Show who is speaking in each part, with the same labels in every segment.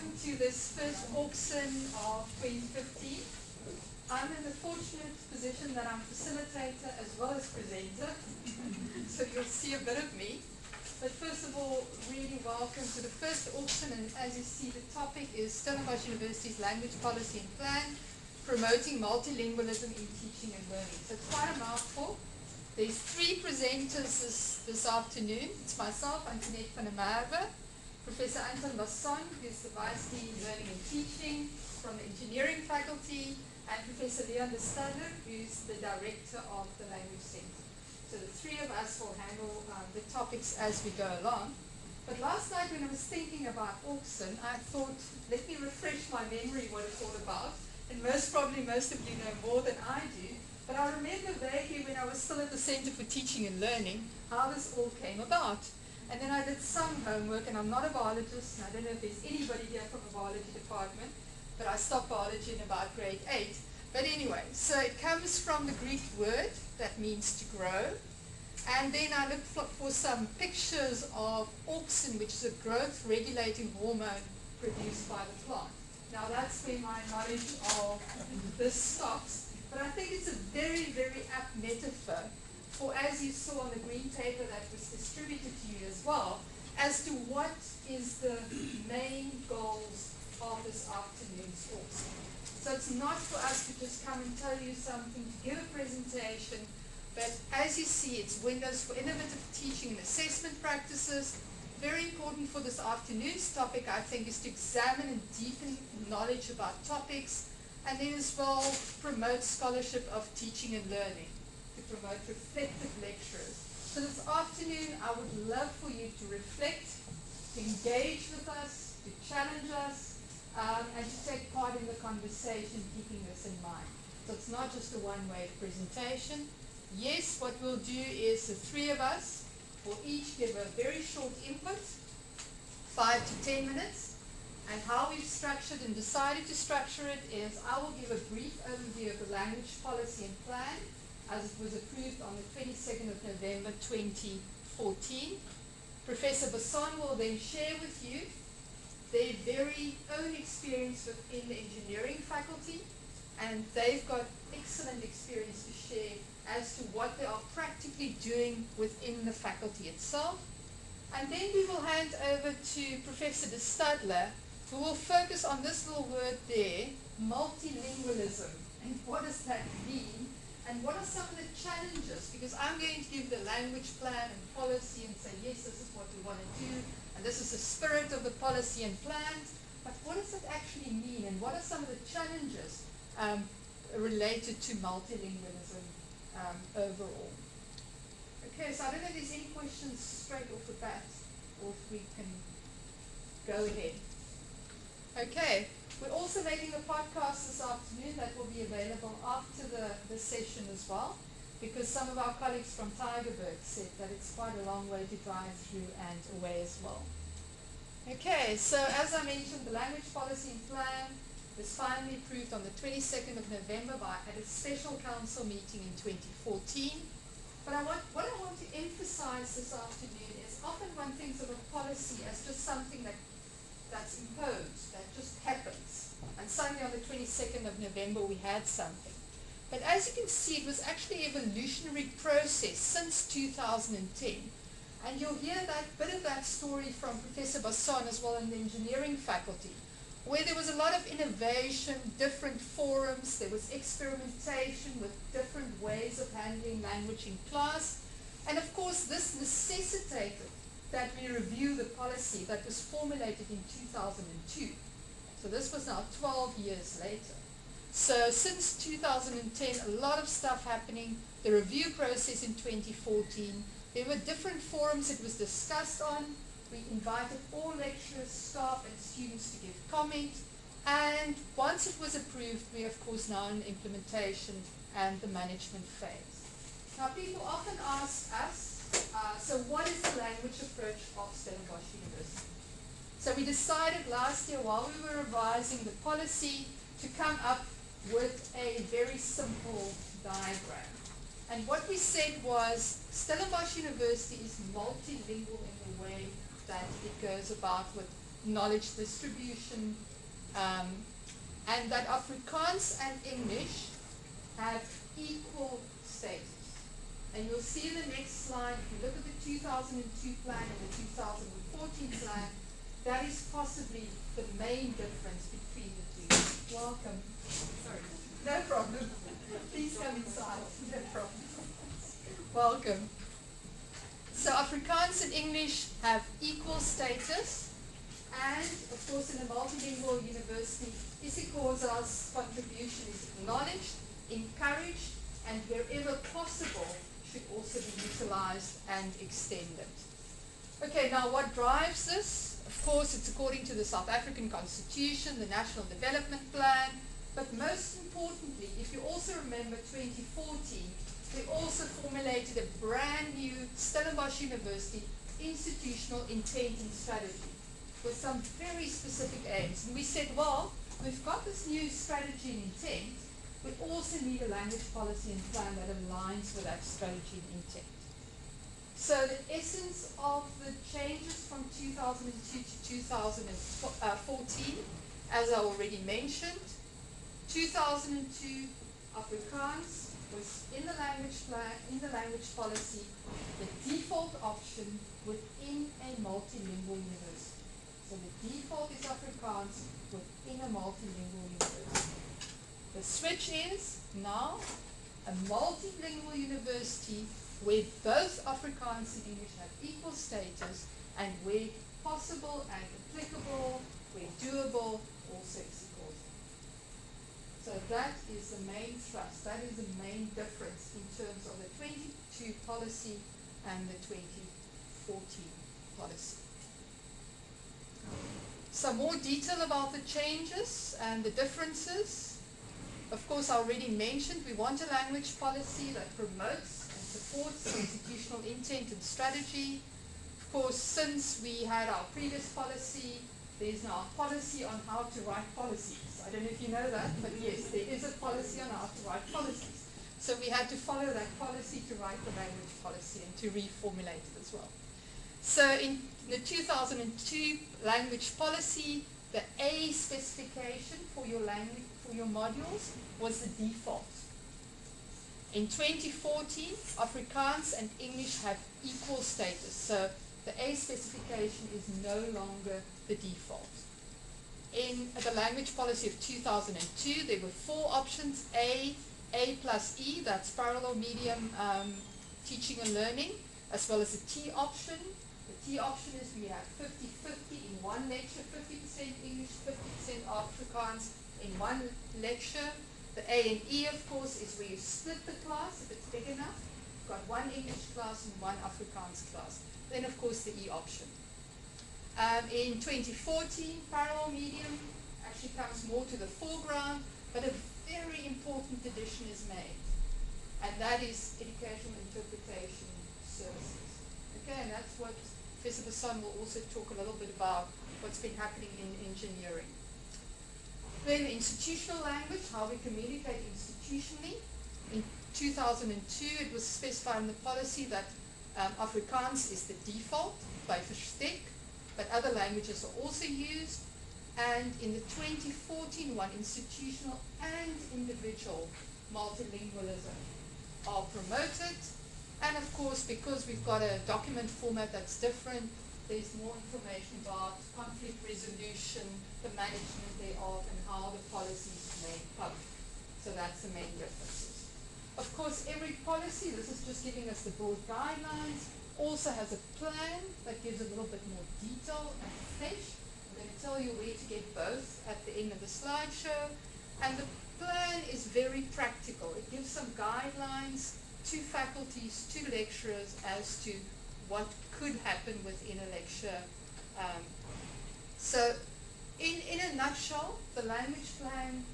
Speaker 1: welcome to this first Auxin of 2015. I'm in the fortunate position that I'm facilitator as well as presenter, so you'll see a bit of me. But first of all, really welcome to the first Auxin, and as you see, the topic is Stellenbosch University's Language Policy and Plan, promoting multilingualism in teaching and learning. So it's quite a mouthful. There's three presenters this afternoon. It's myself, Antoinette van der Merwe, Professor Anton Basson, who's the Vice Dean Learning and Teaching from the Engineering Faculty, and Professor Leon de Stadler, who's the Director of the Language Center. So the three of us will handle the topics as we go along. But last night when I was thinking about Auxin, I thought, let me refresh my memory what it's all about. And most of you know more than I do. But I remember vaguely when I was still at the Center for Teaching and Learning, how this all came about. And then I did some homework, and I'm not a biologist, and I don't know if there's anybody here from the biology department, but I stopped biology in about grade 8. But anyway, so it comes from the Greek word that means to grow. And then I looked for some pictures of auxin, which is a growth regulating hormone produced by the plant. Now that's where my knowledge of this stops. But I think it's a very, very apt metaphor for, as you saw on the green paper that was distributed to you as well, as to what is the main goals of this afternoon's course. So it's not for us to just come and tell you something, to give a presentation, but as you see, it's windows for innovative teaching and assessment practices. Very important for this afternoon's topic, I think, is to examine and deepen knowledge about topics, and then as well promote scholarship of teaching and learning, to promote reflective lecturers. So this afternoon I would love for you to reflect, to engage with us, to challenge us, and to take part in the conversation, keeping this in mind. So it's not just a one-way presentation. Yes, what we'll do is the three of us will each give a very short input, 5 to 10 minutes. And how we've structured and decided to structure it is I will give a brief overview of the language policy and plan as it was approved on the 22nd of November 2014. Professor Basson will then share with you their very own experience within the engineering faculty, and they've got excellent experience to share as to what they are practically doing within the faculty itself. And then we will hand over to Professor de Stadler, who will focus on this little word there, multilingualism, and what does that mean, and what are some of the challenges, because I'm going to give the language plan and policy and say, yes, this is what we want to do, and this is the spirit of the policy and plans, but what does it actually mean, and what are some of the challenges related to multilingualism overall? Okay, so I don't know if there's any questions straight off the bat, or if we can go ahead. Okay, we're also making a podcast this afternoon that will be available after the session as well, because some of our colleagues from Tygerberg said that it's quite a long way to drive through and away as well. Okay, so as I mentioned, the language policy and plan was finally approved on the 22nd of November at a special council meeting in 2014. But what I want to emphasize this afternoon is often one thinks of a policy as just something that's imposed, that just happens. And suddenly on the 22nd of November we had something. But as you can see, it was actually an evolutionary process since 2010. And you'll hear that bit of that story from Professor Basson as well in the engineering faculty, where there was a lot of innovation, different forums, there was experimentation with different ways of handling language in class. And of course this necessitated that we review the policy that was formulated in 2002. So this was now 12 years later. So since 2010, a lot of stuff happening, the review process in 2014, there were different forums it was discussed on. We invited all lecturers, staff and students to give comment, and once it was approved, we of course now in implementation and the management phase. Now people often ask us, so what is the language approach of Stellenbosch University? So we decided last year while we were revising the policy to come up with a very simple diagram. And what we said was Stellenbosch University is multilingual in the way that it goes about with knowledge distribution, and that Afrikaans and English have equal status. And you'll see in the next slide, if you look at the 2002 plan and the 2014 plan, that is possibly the main difference between the two. Welcome. Sorry. No problem. Please come inside. No problem. Welcome. So Afrikaans and English have equal status, and of course in a multilingual university, isiXhosa's contribution is acknowledged, encouraged, and wherever possible should also be utilized and extended. Okay, now what drives this? Of course, it's according to the South African Constitution, the National Development Plan, but most importantly, if you also remember 2014, we also formulated a brand new Stellenbosch University institutional intent and strategy with some very specific aims. And we said, well, we've got this new strategy and intent, we also need a language policy and plan that aligns with that strategy and intent. So the essence of the changes from 2002 to 2014, as I already mentioned, 2002 Afrikaans was in the language plan, in the language policy, the default option within a multilingual university. So the default is Afrikaans within a multilingual university. The switch is now a multilingual university where both Afrikaans and English have equal status, and where possible and applicable, where doable, also isiXhosa. So that is the main thrust, that is the main difference in terms of the 22 policy and the 2014 policy. Some more detail about the changes and the differences. Of course, I already mentioned we want a language policy that promotes and supports institutional intent and strategy. Of course, since we had our previous policy, there's now a policy on how to write policies. I don't know if you know that, but yes, there is a policy on how to write policies. So we had to follow that policy to write the language policy and to reformulate it as well. So in the 2002 language policy, the A specification for your language, for your modules, was the default. In 2014, Afrikaans and English have equal status. So the A specification is no longer the default. In the language policy of 2002, there were 4 options: A plus E, that's parallel medium teaching and learning, as well as a T option. The T option is we have 50-50 in one lecture, 50% English, 50% Afrikaans in one lecture. The A and E, of course, is where you split the class if it's big enough. You've got one English class and one Afrikaans class. Then, of course, the E option. In 2014, parallel medium actually comes more to the foreground, but a very important addition is made, and that is educational interpretation services. Okay, and that's what Professor Basson will also talk a little bit about, what's been happening in engineering. Then institutional language, how we communicate institutionally. In 2002, it was specified in the policy that Afrikaans is the default by Verskille, but other languages are also used. And in the 2014 one, institutional and individual multilingualism are promoted. And of course, because we've got a document format that's different, there's more information about conflict resolution, the management thereof, and how the policy is made public. So that's the main differences. Of course, every policy, this is just giving us the broad guidelines, also has a plan that gives a little bit more detail and flesh. I'm going to tell you where to get both at the end of the slideshow. And the plan is very practical. It gives some guidelines to faculties, to lecturers, as to what could happen within a lecture. So in a nutshell, the language plan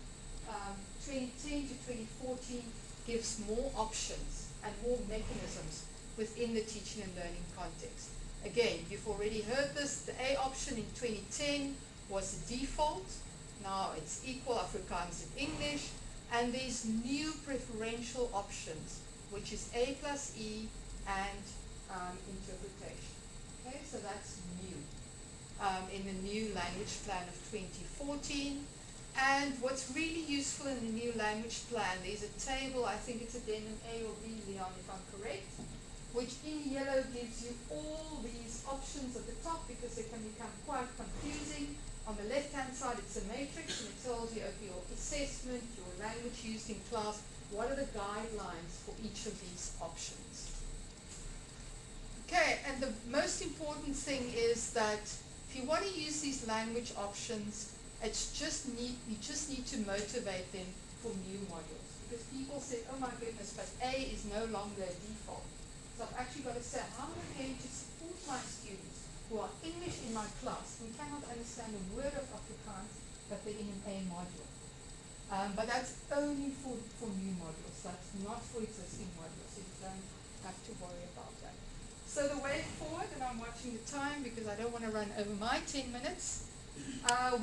Speaker 1: 2010 to 2014 gives more options and more mechanisms within the teaching and learning context. Again, you've already heard this. The A option in 2010 was the default. Now it's equal Afrikaans and English. And there's new preferential options, which is A plus E and interpretation. Okay, so that's new. in the new language plan of 2014. And what's really useful in the new language plan, there's a table, I think it's addendum A or B, Leon, if I'm correct, which in yellow gives you all these options at the top because they can become quite confusing. On the left-hand side, it's a matrix, and it tells you of your assessment, your language used in class, what are the guidelines for each of these options. Okay, and the most important thing is that if you want to use these language options, you just need to motivate them for new modules. Because people say, oh my goodness, but A is no longer a default. So I've actually got to say, how am I going to support my students who are English in my class who cannot understand a word of Afrikaans, but they're in an A module. But that's only for new modules. That's not for existing modules. So you don't have to worry about that. So the way forward, and I'm watching the time because I don't want to run over my 10 minutes.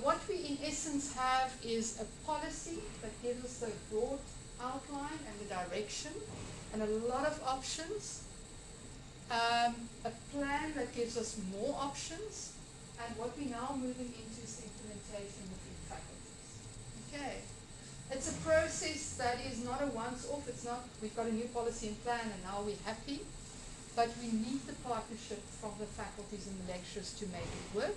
Speaker 1: What we in essence have is a policy that gives us the broad outline and the direction and a lot of options. A plan that gives us more options, and what we're now moving into is implementation within faculties. Okay. It's a process that is not a once-off. It's not, we've got a new policy and plan and now we're happy. But we need the partnership from the faculties and the lecturers to make it work.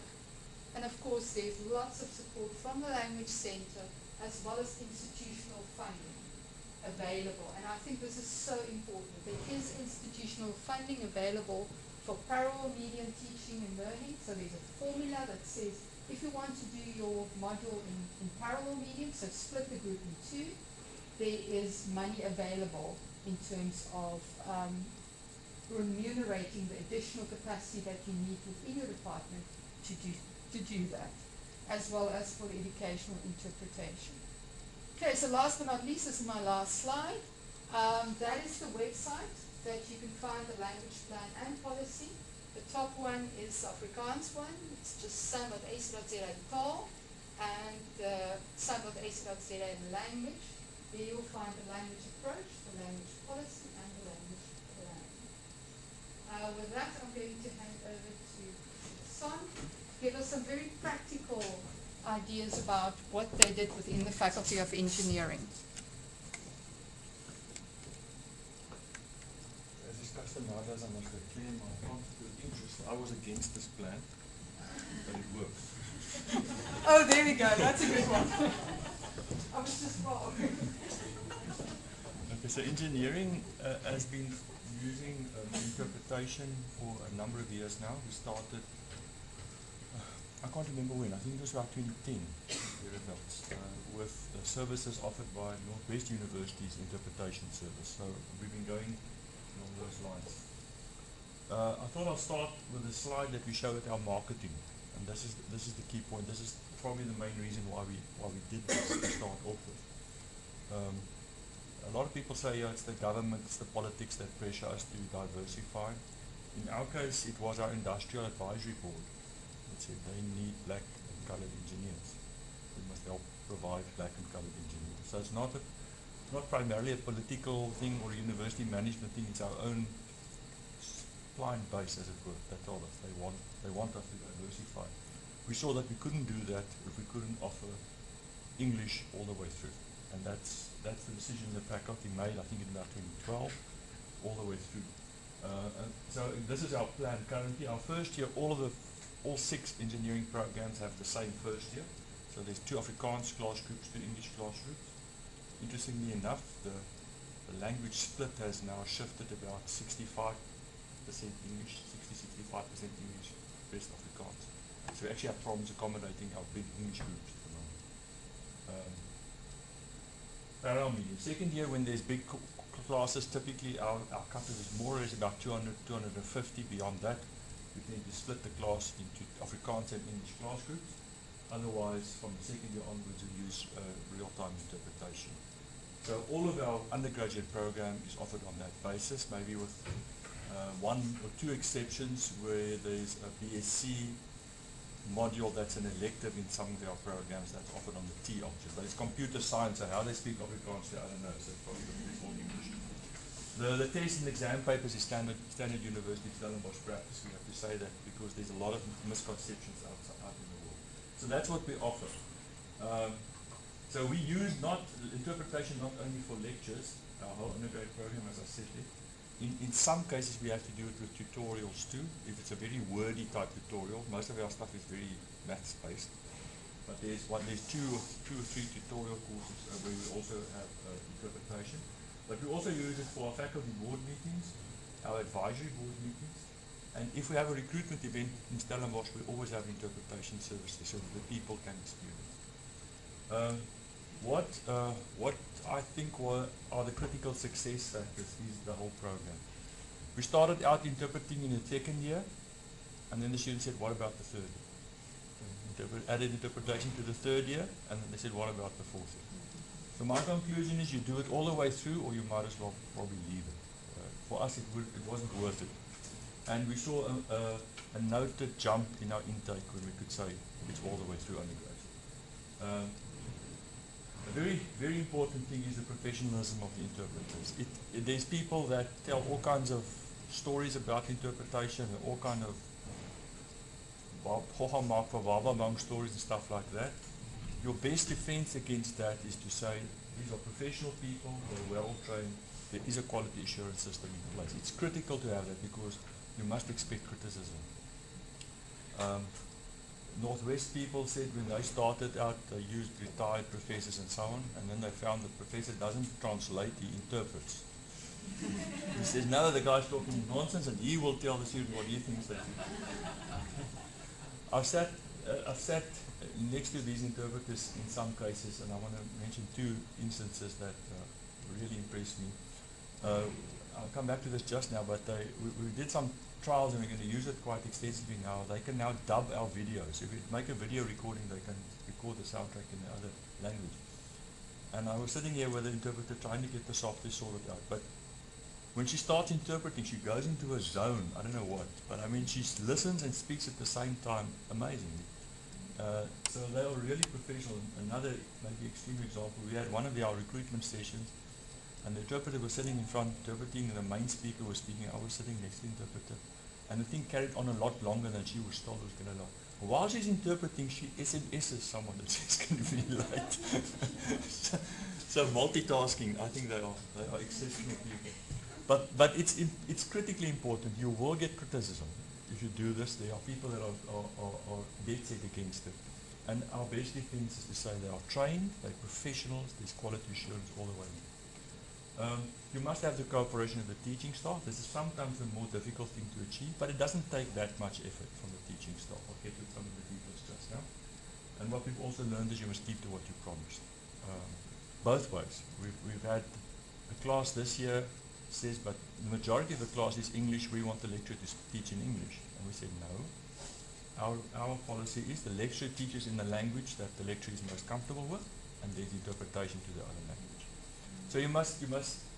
Speaker 1: And of course, there's lots of support from the Language Centre as well as institutional funding available. And I think this is so important. There is institutional funding available for parallel medium teaching and learning. So there's a formula that says if you want to do your module in parallel medium, so split the group in two, there is money available in terms of remunerating the additional capacity that you need within your department to do that, as well as for educational interpretation. Okay, so last but not least, this is my last slide. That is the website that you can find the language plan and policy. The top one is the Afrikaans one. It's just sam.ac.za in taal and sam.ac.za in language. There you'll find the language approach, the language policy, and the language plan. With that, I'm going to hand over to Son, give us some very practical ideas about what they did within the Faculty of Engineering.
Speaker 2: As discussed nowadays, I must claim my conflict of interest. I was against this plan, but it works.
Speaker 1: Oh, there we go. That's a good one. I was just wrong.
Speaker 2: Okay, so engineering has been using interpretation for a number of years now. We started, I can't remember when, I think it was about 2010, thereabouts, with services offered by Northwest University's interpretation service. So we've been going along those lines. I thought I'll start with a slide that we show at our marketing, and this is the key point. This is probably the main reason why we did this to start off with. A lot of people say, it's the government, it's the politics that pressure us to diversify. In our case, it was our industrial advisory board that said they need black and colored engineers. We must help provide black and colored engineers. So it's not primarily a political thing or a university management thing. It's our own client base, as it were, that told us they want us to diversify. We saw that we couldn't do that if we couldn't offer English all the way through. And that's the decision the faculty made, I think in about 2012, all the way through. So this is our plan currently. Our first year, all 6 engineering programs have the same first year. So there's 2 Afrikaans class groups, 2 English class groups. Interestingly enough, the language split has now shifted about 65% English, 60-65% English, rest Afrikaans. So we actually have problems accommodating our big English groups at the moment. Parallel medium. Second year, when there's big classes, typically our cut-off is more or less about 200, 250. Beyond that, we tend to split the class into Afrikaans and English class groups. Otherwise, from the second year onwards, we use real-time interpretation. So all of our undergraduate program is offered on that basis, maybe with 1 or 2 exceptions where there's a BSc module that's an elective in some of our programs that's offered on the T option. But it's computer science, and how they speak Afrikaans, I don't know, so it's probably going to be all English. The test and exam papers is standard university Stellenbosch practice. We have to say that because there's a lot of misconceptions out in the world. So that's what we offer. So we use interpretation not only for lectures, our whole undergrad program, as I said there. In some cases we have to do it with tutorials too. If it's a very wordy type tutorial, most of our stuff is very maths based. But there's two or three tutorial courses where we also have interpretation. But we also use it for our faculty board meetings, our advisory board meetings, and if we have a recruitment event in Stellenbosch, we always have interpretation services so that the people can experience. What I think are the critical success factors is the whole program. We started out interpreting in the second year, and then the students said, what about the third year? Added interpretation to the third year, and then they said, what about the fourth year? So my conclusion is you do it all the way through, or you might as well probably leave it. For us, it wasn't worth it. And we saw a noted jump in our intake when we could say it's all the way through undergraduate. A very, very important thing is the professionalism of the interpreters. There's people that tell all kinds of stories about interpretation and all kind of stories and stuff like that. Your best defense against that is to say these are professional people, they're well trained, there is a quality assurance system in place. It's critical to have that because you must expect criticism. Northwest people said when they started out they used retired professors and so on, and then they found the professor doesn't translate, he interprets. He says, no, the guy's talking nonsense and he will tell the student what he thinks they do. I've sat next to these interpreters in some cases, and I want to mention two instances that really impressed me. I'll come back to this just now, but we did some trials and we're going to use it quite extensively now. They can now dub our videos. If we make a video recording, they can record the soundtrack in the other language. And I was sitting here with the interpreter trying to get the software sorted out. But when she starts interpreting, she goes into a zone, I don't know what, but I mean she listens and speaks at the same time, amazingly. So they are really professional. Another maybe extreme example, we had one of our recruitment sessions and the interpreter was sitting in front interpreting and the main speaker was speaking. I was sitting next to the interpreter and the thing carried on a lot longer than she was told it was going to last. While she's interpreting, she SMS's someone that she's going to be late. so multitasking, I think they are exceptional people. But it's critically important. You will get criticism if you do this. There are people that are dead set against it. And our best defense is to say they are trained, they're professionals, there's quality assurance all the way. You must have the cooperation of the teaching staff. This is sometimes a more difficult thing to achieve, but it doesn't take that much effort from the teaching staff. I'll get to some of the details just now. And what we've also learned is you must keep to what you promised. Both ways. We've had a class this year says, but the majority of the class is English, we want the lecturer to teach in English. And we said no. Our policy is the lecturer teaches in the language that the lecturer is most comfortable with, and there's interpretation to the other language. So you must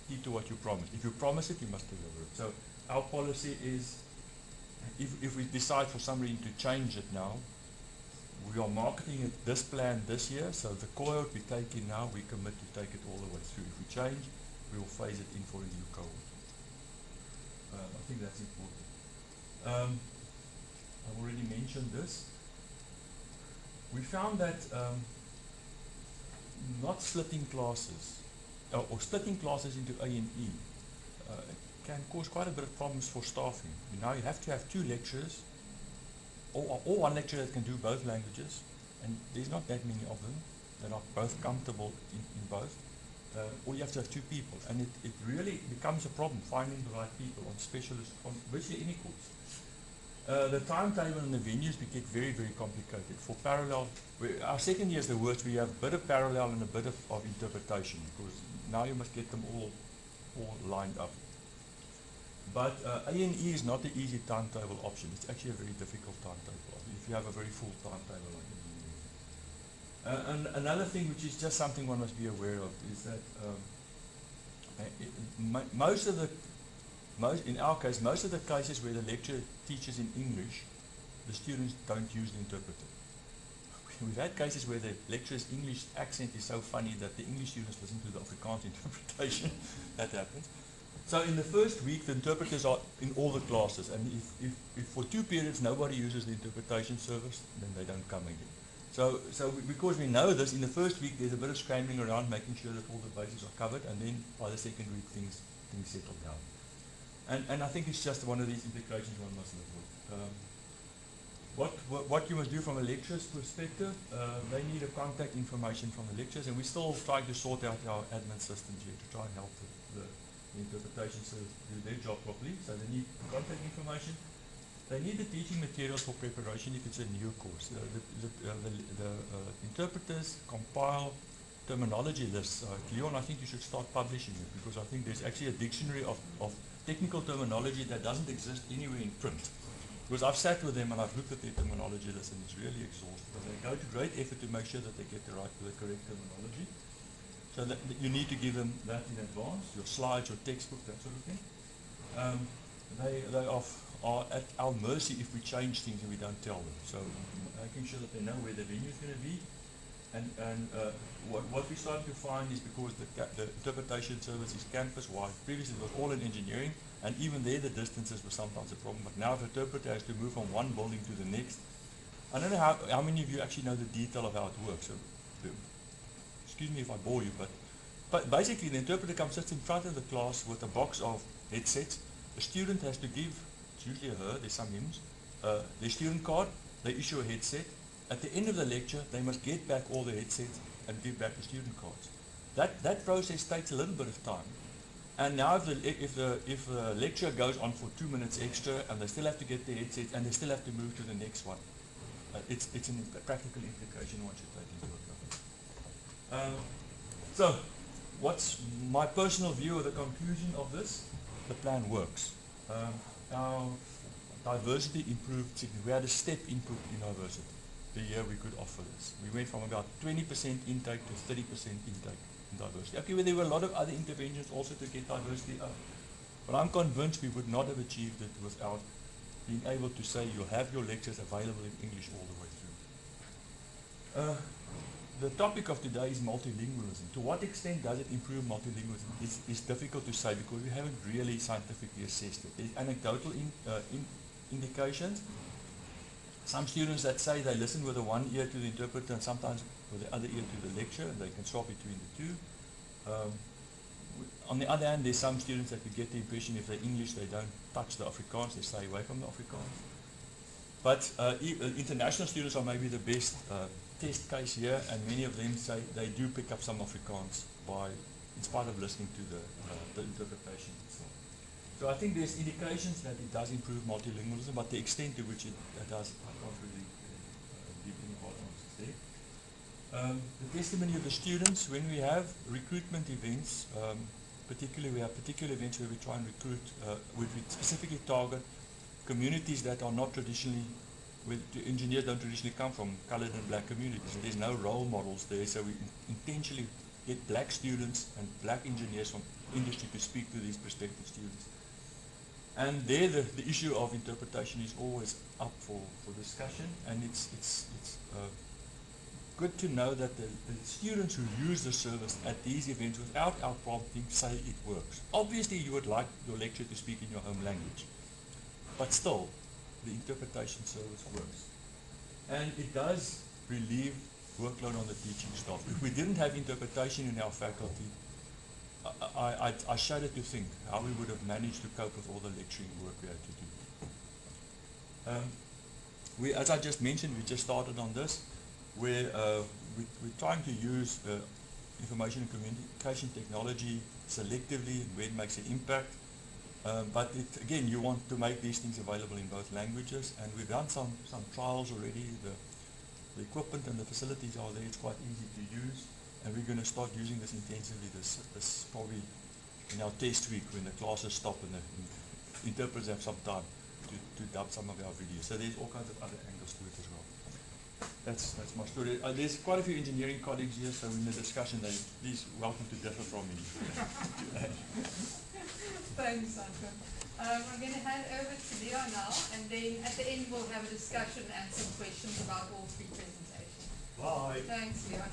Speaker 2: keep to what you promised. If you promise it, you must deliver it. So our policy is, if we decide for some reason to change it now, we are marketing it this plan this year, so the cohort we take in now, we commit to take it all the way through. If we change, we will phase it in for a new cohort. I think that's important. I've already mentioned this. We found that not splitting classes, or splitting classes into A and E can cause quite a bit of problems for staffing. Now you have to have two lecturers, or one lecturer that can do both languages, and there's not that many of them that are both comfortable in both. Or you have to have two people, and it really becomes a problem finding the right people on specialist, on virtually any course. The timetable and the venues get very, very complicated. For parallel, our second year is the worst. We have a bit of parallel and a bit of interpretation, because now you must get them all lined up. But A and E is not the easy timetable option. It's actually a very difficult timetable option if you have a very full timetable like engineering. And another thing, which is just something one must be aware of, is that in our case, most of the cases where the lecturer teaches in English, the students don't use the interpreter. We've had cases where the lecturer's English accent is so funny that the English students listen to the Afrikaans interpretation. That happens. So in the first week, the interpreters are in all the classes, and if for 2 periods nobody uses the interpretation service, then they don't come again. So because we know this, in the first week there's a bit of scrambling around, making sure that all the bases are covered, and then by the second week things settle down. And I think it's just one of these implications one must live with. What you must do from a lecturer's perspective, they need a contact information from the lecturers, and we're still trying to sort out our admin systems here to try and help the interpretation service do their job properly. So they need contact information. They need the teaching materials for preparation if it's a new course. The interpreters compile terminology lists. Leon, I think you should start publishing it, because I think there's actually a dictionary of technical terminology that doesn't exist anywhere in print. Because I've sat with them and I've looked at their terminology list, and it's really exhausting. But they go to great effort to make sure that they get the correct terminology. So that you need to give them that in advance, your slides, your textbook, that sort of thing. They are at our mercy if we change things and we don't tell them. So making sure that they know where the venue is going to be. And what we're starting to find is, because the interpretation service is campus-wide. Previously it was all in engineering, and even there the distances were sometimes a problem. But now if an interpreter has to move from one building to the next, I don't know how many of you actually know the detail of how it works. So, excuse me if I bore you, but basically the interpreter comes, sits in front of the class with a box of headsets. The student has to give, it's usually a her, there's some hims, their student card. They issue a headset. At the end of the lecture, they must get back all the headsets and give back the student cards. That process takes a little bit of time. And now if the lecture goes on for 2 minutes extra, and they still have to get their headsets, and they still have to move to the next one, it's a practical implication one should take into account. So, what's my personal view of the conclusion of this? The plan works. Our diversity improved significantly. We had a step input in diversity the year we could offer this. We went from about 20% intake to 30% intake in diversity. Okay, well, there were a lot of other interventions also to get diversity up. But I'm convinced we would not have achieved it without being able to say you'll have your lectures available in English all the way through. The topic of today is multilingualism. To what extent does it improve multilingualism? It's difficult to say, because we haven't really scientifically assessed it. There's anecdotal indications. Some students that say they listen with the one ear to the interpreter and sometimes with the other ear to the lecture, and they can swap between the two. On the other hand, there's some students that we get the impression if they're English, they don't touch the Afrikaans, they stay away from the Afrikaans. But international students are maybe the best test case here, and many of them say they do pick up some Afrikaans in spite of listening to the interpretation itself. So I think there's indications that it does improve multilingualism, but the extent to which it does, I can't really give any hard answers there. The testimony of the students, when we have recruitment events, particularly we have particular events where we try and recruit, where we specifically target communities that are not traditionally, where the engineers don't traditionally come from, colored and black communities. And there's no role models there, so we intentionally get black students and black engineers from industry to speak to these prospective students. And there the issue of interpretation is always up for discussion, and it's good to know that the students who use the service at these events without our prompting say it works. Obviously you would like your lecturer to speak in your home language, but still the interpretation service works. And it does relieve workload on the teaching staff. If we didn't have interpretation in our faculty, I shudder to think how we would have managed to cope with all the lecturing work we had to do. As I just mentioned, we just started on this, where we're trying to use information and communication technology selectively where it makes an impact. But again, you want to make these things available in both languages, and we've done some trials already. The equipment and the facilities are there. It's quite easy to use. And we're going to start using this intensively this probably in our test week when the classes stop and the interpreters have some time to dub some of our videos. So there's all kinds of other angles to it as well. That's my story. There's quite a few engineering colleagues here, so in the discussion, please welcome to differ from me.
Speaker 1: Thanks, Anton. I'm going to hand over to Leon now, and then at the end we'll have a discussion and some questions about all three presentations.
Speaker 2: Bye.
Speaker 1: Thanks, Leon.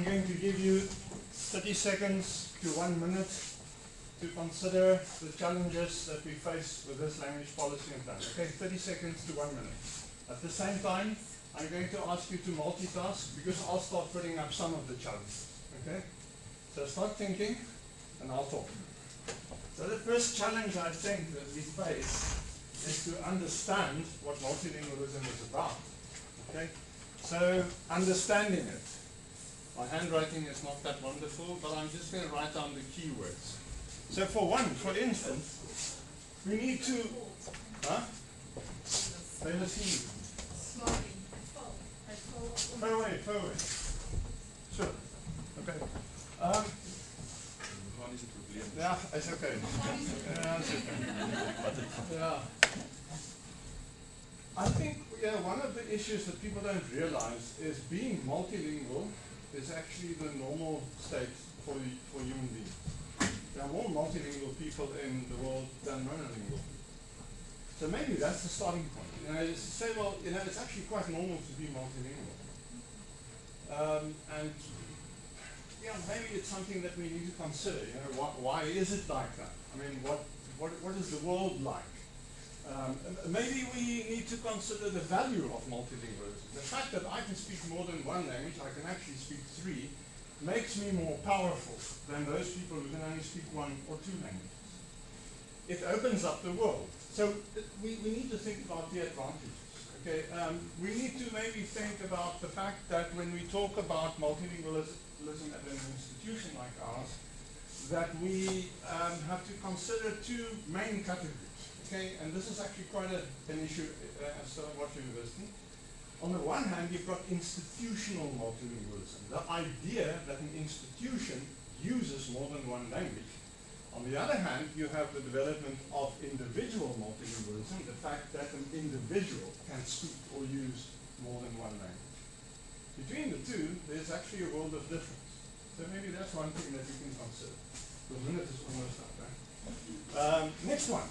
Speaker 3: I'm going to give you 30 seconds to 1 minute to consider the challenges that we face with this language policy and plan. Okay, 30 seconds to 1 minute. At the same time, I'm going to ask you to multitask because I'll start putting up some of the challenges. Okay? So start thinking and I'll talk. So the first challenge I think that we face is to understand what multilingualism is about. Okay? So understanding it. My handwriting is not that wonderful, but I'm just going to write down the keywords. So for instance, we need to, Let us see.
Speaker 1: Slowly.
Speaker 3: Forward. Sure. Okay. Yeah, it's okay. Yeah, it's okay. Yeah. I think one of the issues that people don't realize is being multilingual is actually the normal state for human beings. There are more multilingual people in the world than monolingual. So maybe that's the starting point. You say, well, it's actually quite normal to be multilingual. And maybe it's something that we need to consider. Why is it like that? I mean, what is the world like? Maybe we need to consider the value of multilingualism. The fact that I can speak more than one language, I can actually speak 3, makes me more powerful than those people who can only speak 1 or 2 languages. It opens up the world. So we need to think about the advantages. Okay, we need to maybe think about the fact that when we talk about multilingualism at an institution like ours, that we have to consider 2 main categories. Okay, and this is actually quite an issue at Stellenbosch University. On the one hand, you've got institutional multilingualism, the idea that an institution uses more than 1 language. On the other hand, you have the development of individual multilingualism, the fact that an individual can speak or use more than 1 language. Between the 2, there's actually a world of difference. So maybe that's one thing that you can consider. The minute is almost up, right? Next one.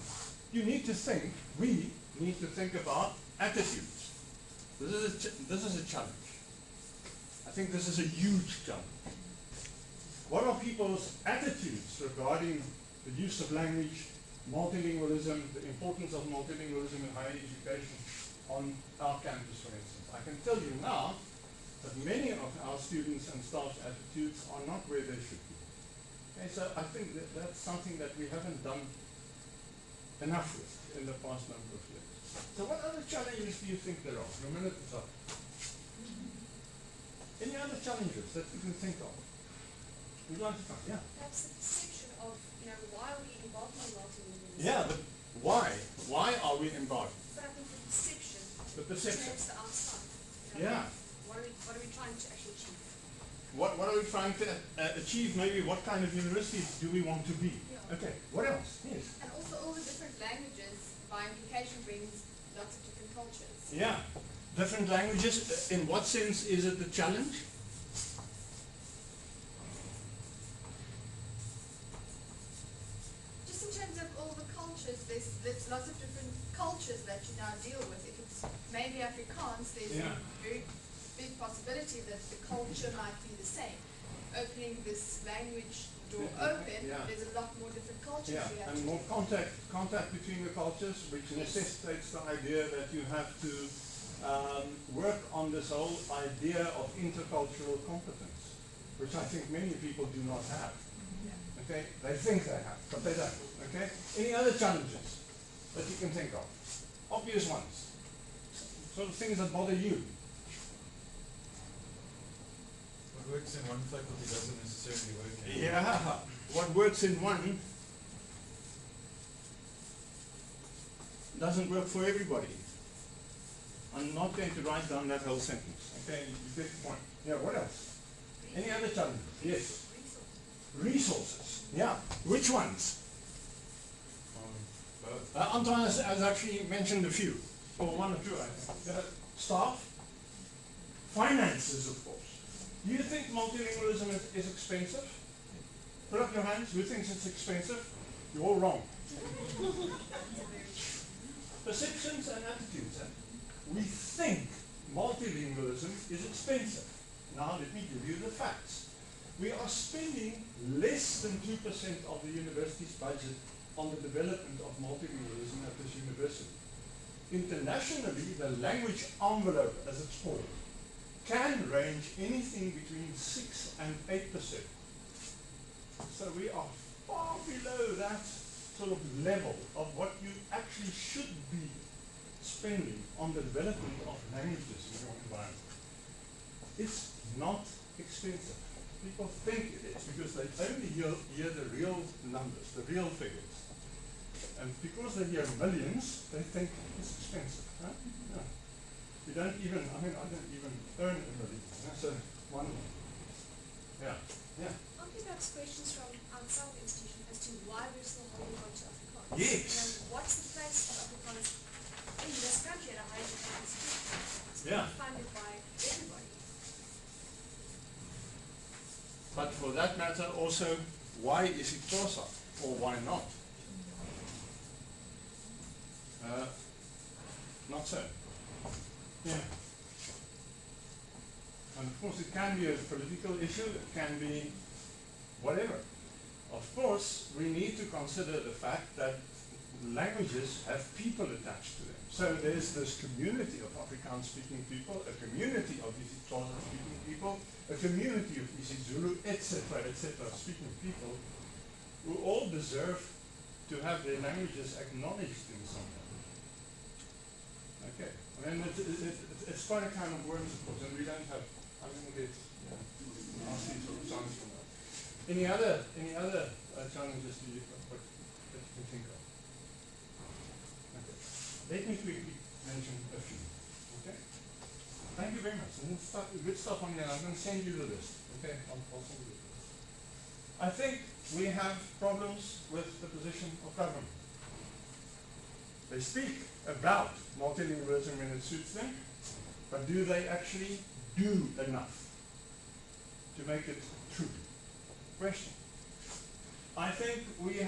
Speaker 3: We need to think about attitudes. This is a challenge. I think this is a huge challenge. What are people's attitudes regarding the use of language, multilingualism, the importance of multilingualism in higher education on our campus, for instance? I can tell you now that many of our students and staff's attitudes are not where they should be. Okay, so I think that's something that we haven't done enough with in the past number of years. So what other challenges do you think there are? A minute is up. Any other challenges that you can think of? We'd like to find, yeah.
Speaker 4: Perhaps the perception of, why are we involved in multilingualism?
Speaker 3: Yeah, but why? Why are we involved?
Speaker 4: But I think the perception.
Speaker 3: The perception.
Speaker 4: Towards the outside.
Speaker 3: Yeah.
Speaker 4: What are we trying to actually achieve?
Speaker 3: What are we trying to achieve? Maybe what kind of university do we want to be?
Speaker 4: Yeah.
Speaker 3: Okay, what else? Yes.
Speaker 4: And also all the different languages, by implication, brings lots of different cultures.
Speaker 3: Yeah. Different languages. In what sense is it a challenge?
Speaker 4: Just in terms of all the cultures, there's lots of different cultures that you now deal with. If it's mainly Afrikaans, there's a very big possibility that the culture might be the same. Opening this language door open, there's a lot more different cultures.
Speaker 3: Yeah, and more contact between the cultures, which necessitates the idea that you have to work on this whole idea of intercultural competence, which I think many people do not have. Okay, they think they have, but they don't. Okay, any other challenges that you can think of? Obvious ones, sort of things that bother you.
Speaker 5: What works in one faculty doesn't necessarily work in
Speaker 3: Yeah, what works in one doesn't work for everybody. I'm not going to write down that whole sentence. Okay, you get the point. Yeah, what else? Any other challenges? Yes. Resources. Yeah. Which ones? Anton has actually mentioned a few, or 1 or 2, I think. Staff, finances, of course. Do you think multilingualism is expensive? Put up your hands. Who thinks it's expensive? You're all wrong. Perceptions and attitudes. We think multilingualism is expensive. Now let me give you the facts. We are spending less than 2% of the university's budget on the development of multilingualism at this university. Internationally, the language envelope, as it's called, can range anything between 6 and 8%. So we are far below that sort of level of what you actually should be spending on the development of languages in your environment. It's not expensive. People think it is because they only hear the real numbers, the real figures. And because they hear millions, they think it's expensive. Huh? No. You don't even, I don't even earn a million. That's a one. Yeah. Yeah.
Speaker 6: Aren't there perhaps questions from outside the institution as to why we're still holding on to Afrikaans?
Speaker 3: Yes.
Speaker 6: You know, what's the place of Afrikaans in this country at a higher education institution? It's
Speaker 3: Yeah.
Speaker 6: funded by everybody.
Speaker 3: But for that matter also, why is it Xhosa or why not? Not so. Yeah. And of course it can be a political issue, it can be whatever. Of course, we need to consider the fact that languages have people attached to them. So there's this community of Afrikaans-speaking people, a community of isiXhosa-speaking people, a community of isiZulu, etc., speaking people, who all deserve to have their languages acknowledged in some way. Okay, it's quite a kind of worms, of course, and we don't have, I'm going to get nasty sort of sounds from that. Any other challenges do you that you can think of? Okay. Let me quickly mention a few. Okay. Thank you very much. And good stuff on here. I'm going to send you the list. Okay, I'll send you the list. I think we have problems with the position of government. They speak about multilingualism when it suits them, but do they actually do enough to make it true? Question. I think we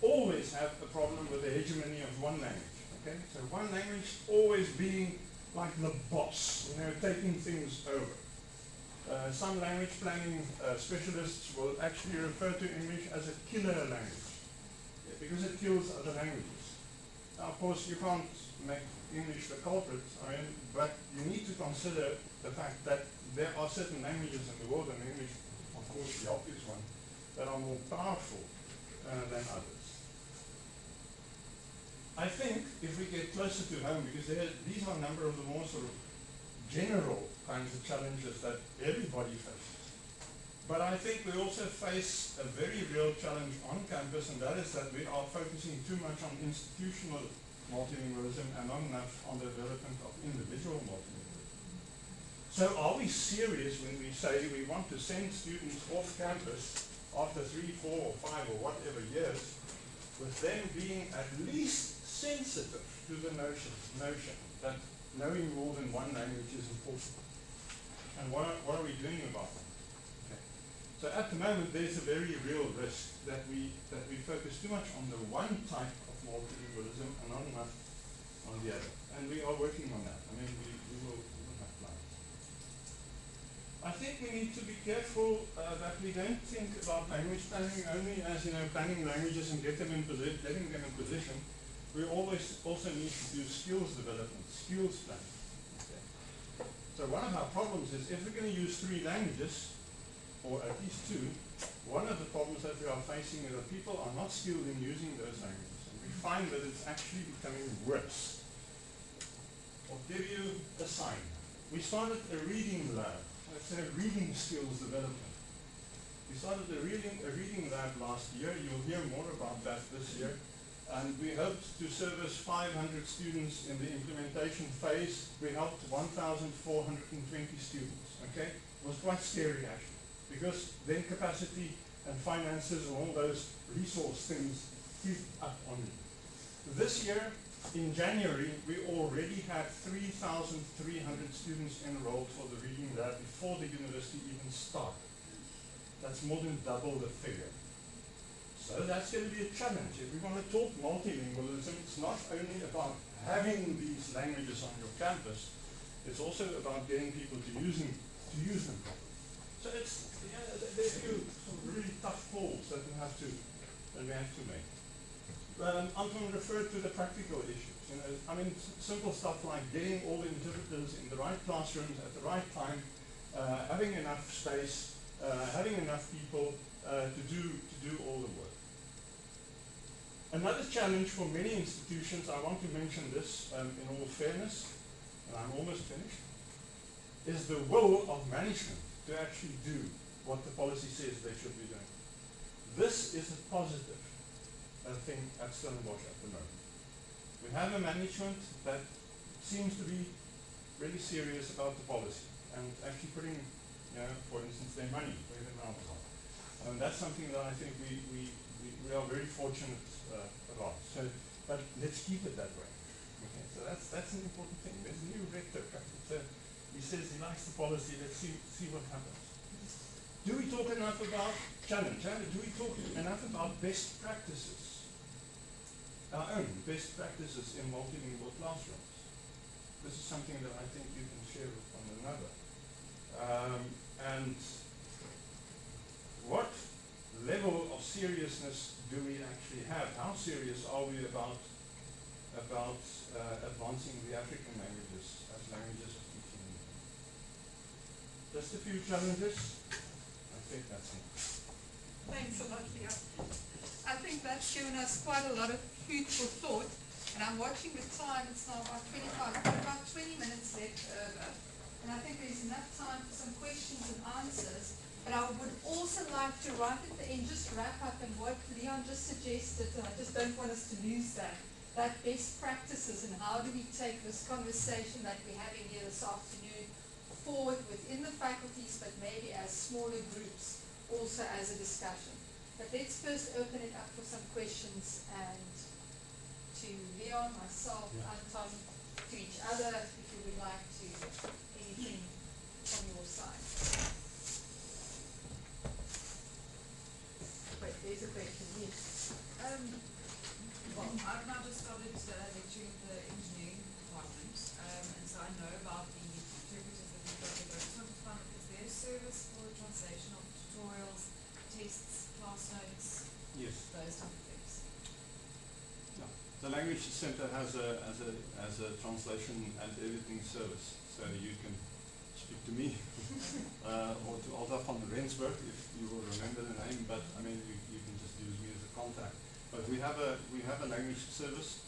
Speaker 3: always have a problem with the hegemony of one language. Okay, so one language always being like the boss, taking things over. Some language planning specialists will actually refer to English as a killer language because it kills other languages. Now, of course, you can't make English the culprit, but you need to consider the fact that there are certain languages in the world, and English, of course, the obvious one, that are more powerful than others. I think if we get closer to home, because these are a number of the more sort of general kinds of challenges that everybody faces. But I think we also face a very real challenge on campus, and that is that we are focusing too much on institutional multilingualism and not enough on the development of individual multilingualism. So are we serious when we say we want to send students off campus after 3, 4, or 5 or whatever years with them being at least sensitive to the notion that knowing more than one language is important? And what are we doing about it? Okay. So at the moment there's a very real risk that we focus too much on the one type of multilingualism and not enough on the other. And we are working on that. We will have plans. I think we need to be careful that we don't think about language planning only as planning languages and letting them in position. We always also need to do skills development, skills planning. Okay. So one of our problems is if we're going to use 3 languages, or at least 2, one of the problems that we are facing is that people are not skilled in using those languages. And we find that it's actually becoming worse. I'll give you a sign. We started a reading lab. It's a reading skills development. We started a reading lab last year. You'll hear more about that this year. And we hoped to service 500 students in the implementation phase. We helped 1,420 students. Okay? It was quite scary actually, because then capacity and finances and all those resource things creep up on you. This year, in January, we already had 3,300 students enrolled for the reading lab before the university even started. That's more than double the figure. So that's going to be a challenge. If we want to talk multilingualism, it's not only about having these languages on your campus, it's also about getting people to to use them properly. So it's, yeah, there are a few sort of really tough calls that we have to make. Anton referred to the practical issues. You know, I mean, simple stuff like getting all the interpreters in the right classrooms at the right time, having enough space, having enough people to do all the work. Another challenge for many institutions, I want to mention this in all fairness, and I'm almost finished, is the will of management to actually do what the policy says they should be doing. This is a positive thing at Stellenbosch at the moment. We have a management that seems to be really serious about the policy and actually putting, you know, for instance, their money where their mouth is. And that's something that I think we are very fortunate about. So, but let's keep it that way. Okay, so that's an important thing. There's a new rector coming. So he says he likes the policy. Let's see what happens. Do we talk enough about challenge? Do we talk enough about best practices? Our own best practices in multilingual classrooms. This is something that I think you can share with one another. And what level of seriousness do we actually have? How serious are we about advancing the African languages as languages of teaching? Just a few challenges. I think that's it.
Speaker 1: Thanks a lot, Leo. I think that's given us quite a lot of food for thought. And I'm watching the time, it's now about 25, I've got about 20 minutes left over. And I think there's enough time for some questions and answers. But I would also like to, right at the end, just wrap up and what Leon just suggested, and I just don't want us to lose that best practices and how do we take this conversation that we're having here this afternoon forward within the faculties, but maybe as smaller groups, also as a discussion. But let's first open it up for some questions and to Leon, myself, Anton, to each other, if you would like to, anything from your side. Wait, there's a question, yes.
Speaker 7: Well, I've now just started lecturing the engineering department, and so I know about the interpreters that we've got there, but I just want to find out, is there a service for the translation of tutorials, tests, class notes,
Speaker 3: Yes.
Speaker 7: those type of things?
Speaker 3: Yeah. The Language Center has a translation and editing service, so you can speak to me or to Alta van Rensburg if you will remember the name, but I mean you can just use me as a contact. But we have a language service.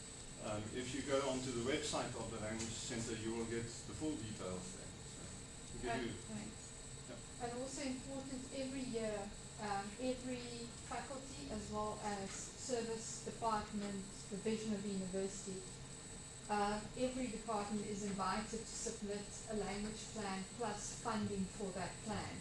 Speaker 3: If you go onto the website of the Language Center, you will get the full details there. So
Speaker 1: Thanks. And also important, every year, every faculty as well as service department, division of the university, every department is invited to submit a language plan plus funding for that plan.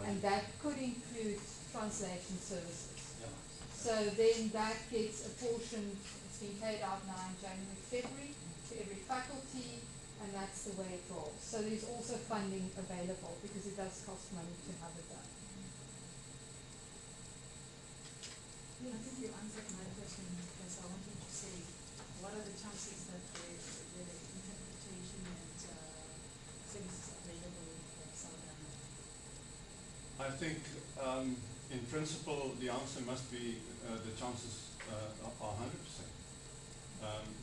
Speaker 1: And that could include translation services.
Speaker 3: yeah.
Speaker 1: So then that gets apportioned, it's been paid out now in January, February to every faculty, and that's the way it rolls. So there's also funding available because it does cost money to have it done.
Speaker 6: Yeah, I think you answered my question because I wanted to say, what are the chances that the interpretation and services available for Southern?
Speaker 3: I think in principle the answer must be the chances are 100%.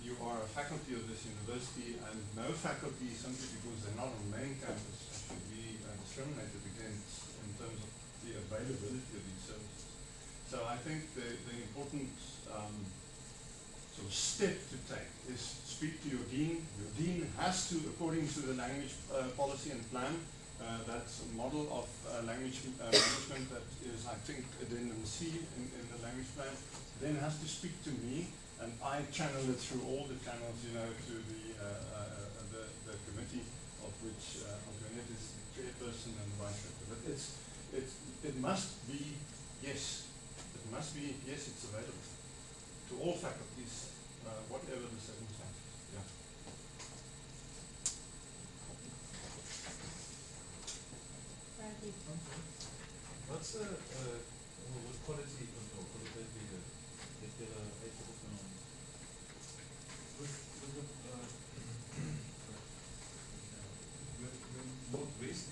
Speaker 3: You are a faculty of this university, and no faculty, simply because they're not on the main campus, should be discriminated against in terms of the availability of these services. So I think the important sort of step to take is speak to your dean. Your dean has to, according to the language policy and plan, that's a model of language management that is, I think, addendum C in the language plan, then has to speak to me, and I channel it through all the channels, you know, to the committee of which Antoinette is the chairperson and the vice rector. But it must be yes. It must be yes. It's available to all faculties, whatever the circumstances. Yeah.
Speaker 5: What's what quality control, qualitative that you're able on? With the Northwest,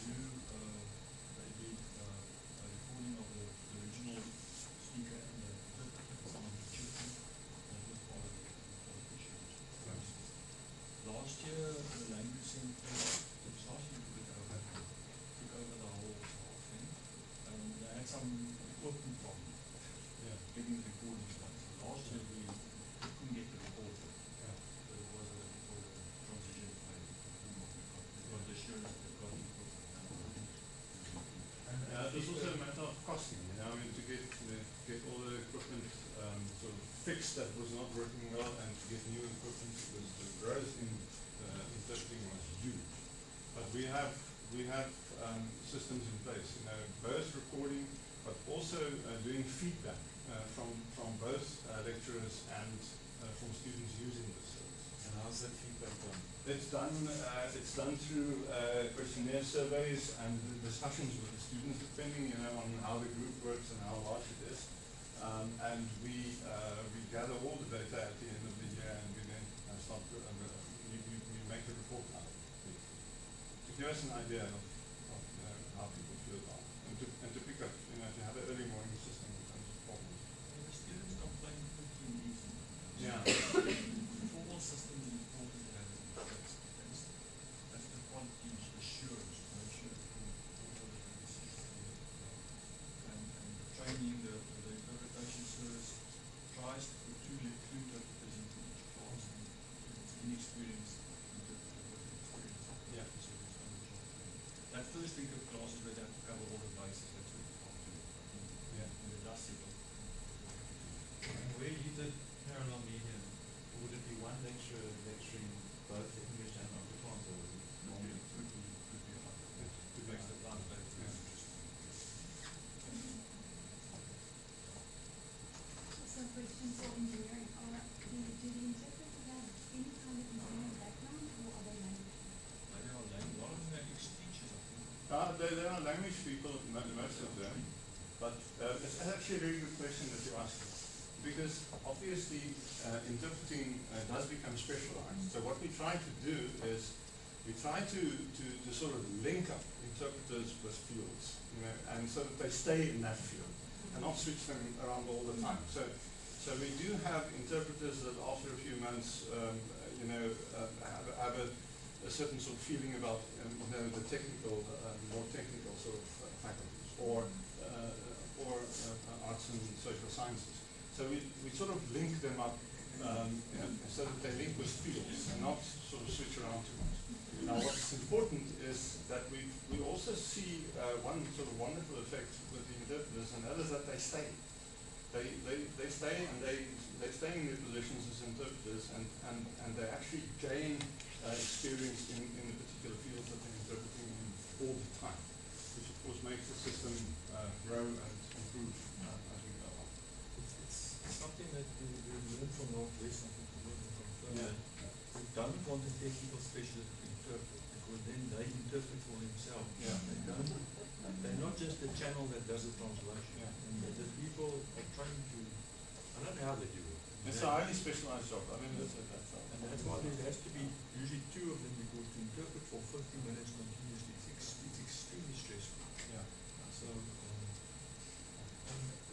Speaker 2: do, they did a recording of the original speaker and the interpreter, someone to tune in. That was part of the issues. Last year, the language center, it was last year took over the whole thing. They had some equipment problem getting the recordings done. So last year we couldn't get the recorder. So it was a transition phase. We got the assurance that they've got the equipment done.
Speaker 3: And it was also a matter of costing, you know, I mean, to get all the equipment sort of fixed that was not working well, and to get new equipment, because the growth in interpreting was huge. But we have systems in place, you know, both recording, but also doing feedback from both lecturers and from students using the service.
Speaker 5: And how's that feedback done?
Speaker 3: It's done through questionnaire surveys and discussions with the students, depending, you know, on how the group works and how large it is. And we gather all the data at the end of the year, and we then start. We make a report out to give us an idea of you know, how people feel about it, and to pick up, you know, to have an early warning system in terms of problems.
Speaker 2: And the students complain quickly and easy.
Speaker 3: Yeah.
Speaker 2: The formal system is important to have it. That's the quality assurance to make sure that we follow the decisions. And the training, the interpretation service tries to put two interpreters into each class, and it's inexperienced interpreter with experience.
Speaker 3: Yeah.
Speaker 2: So it's on the job training. That first week of classes where they have to cover all the bases, that's what we can't do.
Speaker 3: Yeah.
Speaker 2: And the dust settle.
Speaker 5: And where you did parallel media, would it be one lecturer lecturing both English and Afrikaans, or was it normally?
Speaker 2: Could be hard. It makes the plan better.
Speaker 6: Some questions for engineering. Do the interpreters have any kind of engineering background, or are they language?
Speaker 2: Maybe a lot of them are ex-teachers, I think.
Speaker 3: There are language people, most of them, but it's actually a very good question that you asked, because obviously interpreting does become specialized. So what we try to do is we try to sort of link up interpreters with fields, you know, and so that they stay in that field and not switch them around all the time. So we do have interpreters that after a few months, you know, have a certain sort of feeling about, you know, the technical, more technical sort of faculties, or arts and social sciences. So we sort of link them up, you know, so that they link with fields and not sort of switch around too much. Now what's important is that we also see one sort of wonderful effect with the interpreters, and that is that they stay. They stay, and they stay in their positions as interpreters, and they actually gain experience in the particular fields that they're interpreting in all the time, which of course makes the system grow and improve as we go on.
Speaker 8: It's something that we learned from Northwest, I think we learned from
Speaker 3: Yeah.
Speaker 8: We don't want a technical specialist to interpret, because then they interpret for themselves.
Speaker 3: Yeah.
Speaker 8: They're not just the channel that does the translation.
Speaker 3: Yeah.
Speaker 8: And the people are trying to, I don't know how they do it.
Speaker 3: It's a highly specialized job. I mean, that's
Speaker 8: And that's why there has to be usually two of them, because to interpret for 50 minutes continuously, it's extremely stressful.
Speaker 3: yeah.
Speaker 8: So,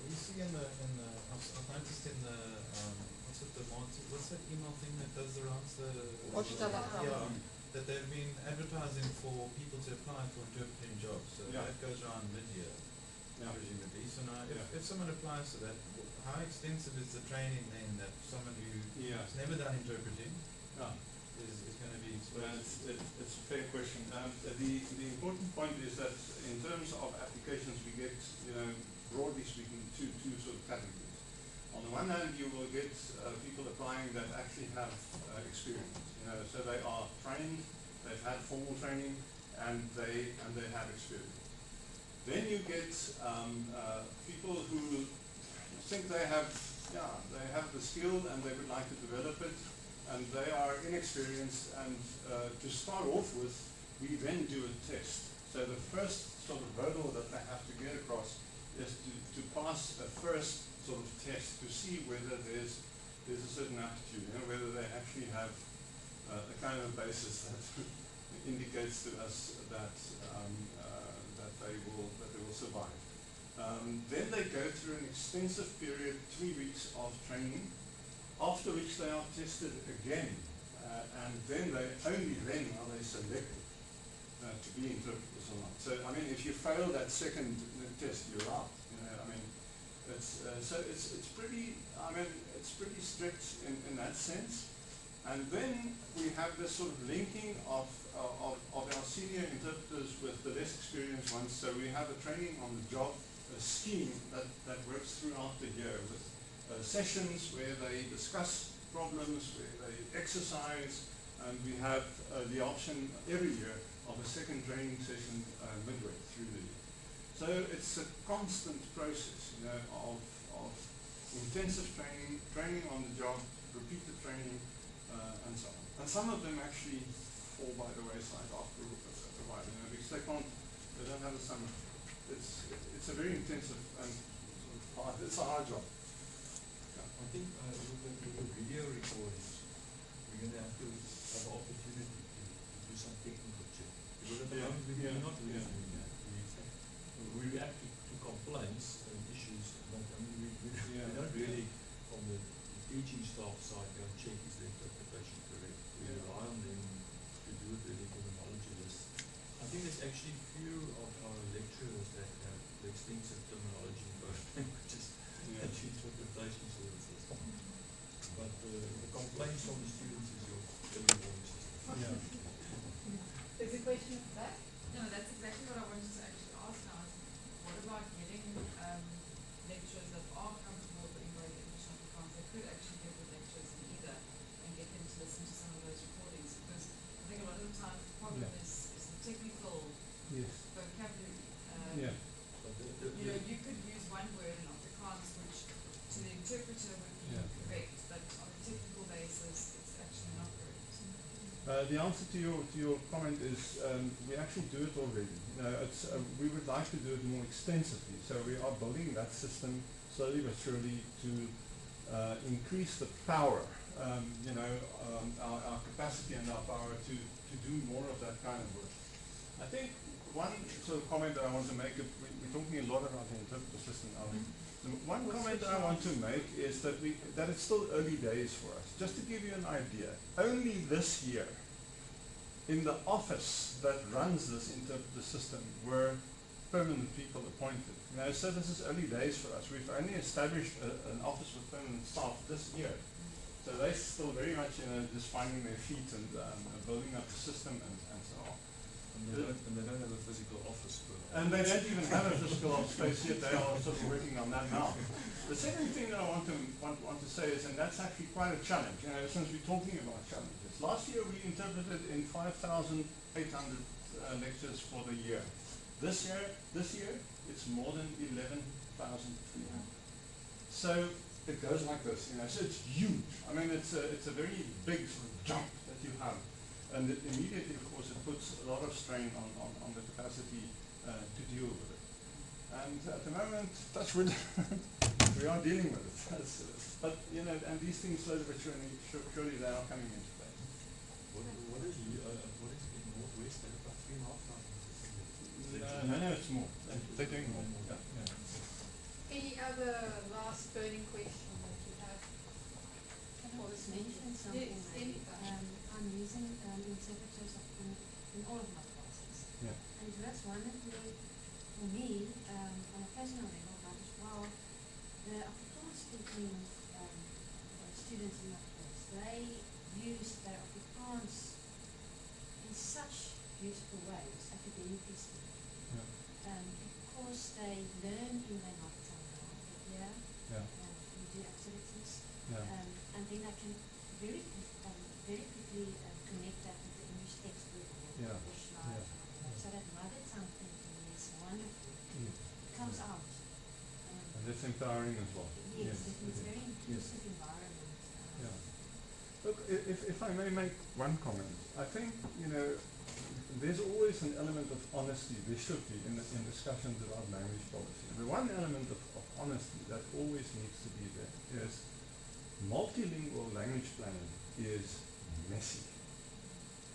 Speaker 5: We see in the I've noticed in the what's that email thing that does the rounds, that they've been advertising for people to apply for interpreting jobs. So
Speaker 3: Yeah.
Speaker 5: that goes around mid-year,
Speaker 3: Yeah.
Speaker 5: presumably. So now,
Speaker 3: Yeah.
Speaker 5: if someone applies to that, how extensive is the training then that someone who
Speaker 3: Yeah.
Speaker 5: has never done interpreting
Speaker 3: Yeah.
Speaker 5: is going to be
Speaker 3: Well,
Speaker 5: exposed?
Speaker 3: it's a fair question. The important point is that in terms of applications, we get, you know, broadly speaking, two sort of categories. On the one hand, you will get people applying that actually have experience. You know, so they are trained, they've had formal training, and they have experience. Then you get people who think they have the skill and they would like to develop it, and they are inexperienced, and to start off with, we then do a test. So the first sort of hurdle that they have to get across is to pass a first sort of test to see whether there's a certain aptitude, you know, whether they actually have the kind of basis that indicates to us that that they will survive. Then they go through an extensive period, 3 weeks of training, after which they are tested again, and then only then are they selected to be interpreters or not. So I mean, if you fail that second test, you're out. You know, I mean, it's pretty. I mean, it's pretty strict in that sense. And then we have this sort of linking of our senior interpreters with the less experienced ones. So we have a training on the job scheme that works throughout the year with sessions where they discuss problems, where they exercise, and we have the option every year of a second training session midway through the year. So it's a constant process, you know, of intensive training on the job, repeated training, and so on. And some of them actually fall by the wayside after a while, you know, because they don't have a summer. It's a very intensive and sort of hard, it's a hard job.
Speaker 8: I think with the video recordings, we're going to have an opportunity to do some technical check. Because at the moment we're not really doing that. We react to complaints and issues, but I mean, we don't really, from the teaching staff side, go and check is the interpretation correct. We rely on them to do it really for the knowledgeable. I think there's actually few of our lecturers that have the extensive terminology in both languages and interpretation services. But the complaints from the students is your early warning system.
Speaker 1: There's a question at the back.
Speaker 7: No, that's exactly what I wanted to actually ask now. Is what about getting lecturers that are comfortable with English Afrikaans? They could actually get the lecturers in either and get them to listen to some of those recordings, because I think a lot of the time the problem is the technical vocabulary. You know, you could use one word in Afrikaans which to the interpreter would be correct, but on a technical basis it's actually not correct.
Speaker 3: The answer to your comment is we actually do it already. We would like to do it more extensively. So we are building that system slowly but surely to increase the power, our capacity and our power to do more of that kind of work. I think one sort of comment that I want to make, we're talking a lot about the interpreter system now. One comment that I want to make is that it's still early days for us. Just to give you an idea, only this year, in the office that runs this interpreter system, were permanent people appointed. So this is early days for us. We've only established an office with permanent staff this year. So they're still very much just finding their feet and building up the system and so on.
Speaker 2: And they don't have a physical office.
Speaker 3: And they don't even have a physical office space yet. They are sort of working on that now. The second thing that I want to say is, and that's actually quite a challenge, since we're talking about challenges. Last year we interpreted in 5,800 lectures for the year. This year it's more than 11,300. So it goes like this, so it's huge. I mean, it's a very big sort of jump that you have. And it immediately, of course, it puts a lot of strain on the capacity to deal with it. And at the moment, that's really we are dealing with it. But and these things slowly but surely they are coming into play.
Speaker 8: What is in Northwest? About 3,500.
Speaker 3: No, it's more. They're doing more.
Speaker 1: Any other last burning question that you have?
Speaker 6: Can I just mention something?
Speaker 1: Yes,
Speaker 6: maybe?
Speaker 1: anytime.
Speaker 6: I'm using interpreters in all of my classes.
Speaker 3: Yeah.
Speaker 6: And that's one of for me, on a personal level, but as well, the Afrikaans speaking students in my course, they use their Afrikaans in such useful ways, academically speaking. Because they learn in their mother tongue now, we do activities, and then I can very quickly connect that with the English textbook or slide. So that mother tongue thinking is wonderful. It comes out.
Speaker 3: And that's empowering as well.
Speaker 6: Yes, it's a very inclusive environment.
Speaker 3: Look, if I may make one comment, I think, there's always an element of honesty, there should be, in discussions about language policy. And the one element of honesty that always needs to be there is multilingual language planning is messy.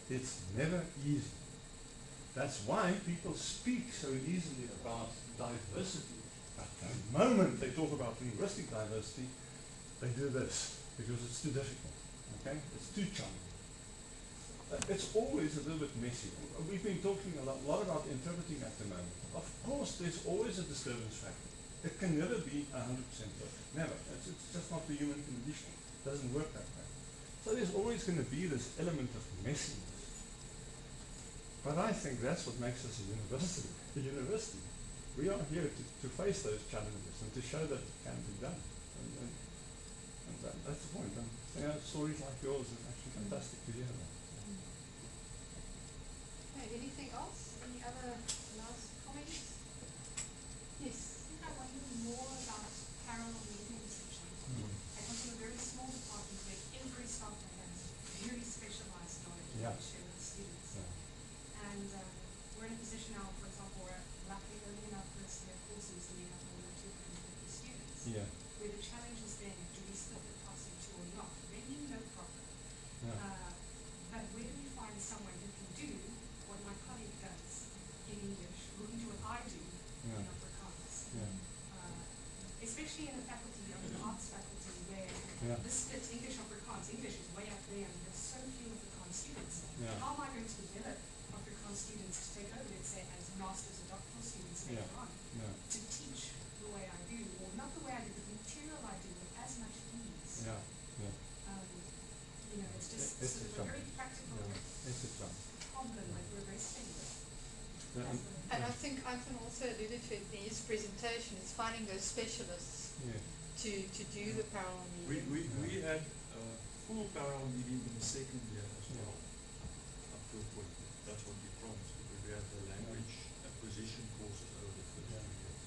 Speaker 3: It's never easy. That's why people speak so easily about diversity. But the moment they talk about linguistic diversity, they do this because it's too difficult. Okay? It's too challenging. It's always a little bit messy. We've been talking a lot about interpreting at the moment. Of course, there's always a disturbance factor. It can never be 100% perfect. Never. It's just not the human condition. It doesn't work that way. So there's always going to be this element of messiness. But I think that's what makes us a university. A university. We are here to face those challenges and to show that it can be done. And that's the point. And stories like yours is actually fantastic to hear about.
Speaker 1: Okay, anything else? Any other last comments? Yes.
Speaker 9: I think I want to know more about parallel reading instruction. I come from a very small department where every staff has very specialized knowledge
Speaker 3: Yeah.
Speaker 9: to share with students.
Speaker 3: Yeah.
Speaker 9: And we're in a position now, for example, where luckily early in our first year courses we have more than 250 students.
Speaker 3: Yeah.
Speaker 9: Where the challenge is then, do we split the class in two or not? Really no problem.
Speaker 3: Yeah.
Speaker 9: But where do we find someone who can do what my colleague does in English, who can do what I do in Afrikaans? Especially in a faculty, an arts faculty, where the split English Afrikaans, English is way up there and there's so few Afrikaans students. How am I going to develop Afrikaans students to take over, let's say, as masters or doctoral students later on, to teach the way I do, or not the way I do, but the material I do with as much ease?
Speaker 3: Yeah. Yeah.
Speaker 9: You know, it's just
Speaker 3: It's
Speaker 9: sort
Speaker 3: a
Speaker 9: of a
Speaker 3: challenge.
Speaker 9: very practical
Speaker 3: It's a challenge.
Speaker 9: problem that we're wrestling with.
Speaker 1: And I think Auxin also alluded to it in his presentation, it's finding those specialists to do the parallel reading.
Speaker 8: We had full parallel reading in the second year as well, up to a point. That's what we promised, because we had the language acquisition courses over the first 2 years.